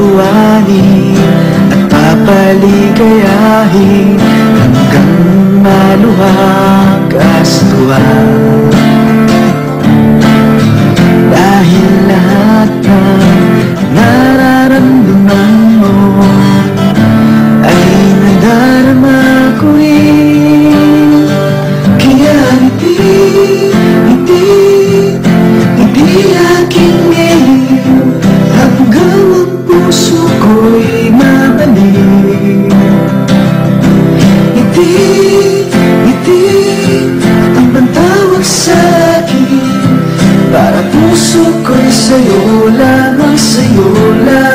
tutuhanin at papaligayahin hanggang maluhag sa tuwa. Dahil lahat ng nararamdaman mo ay nadarama ko rin. Kaya hindi aking ngayon hanggang ang puso ko'y mabalik. Ngiti ang pantawag sa'kin, para puso ko'y sa'yo lamang, sa'yo lamang.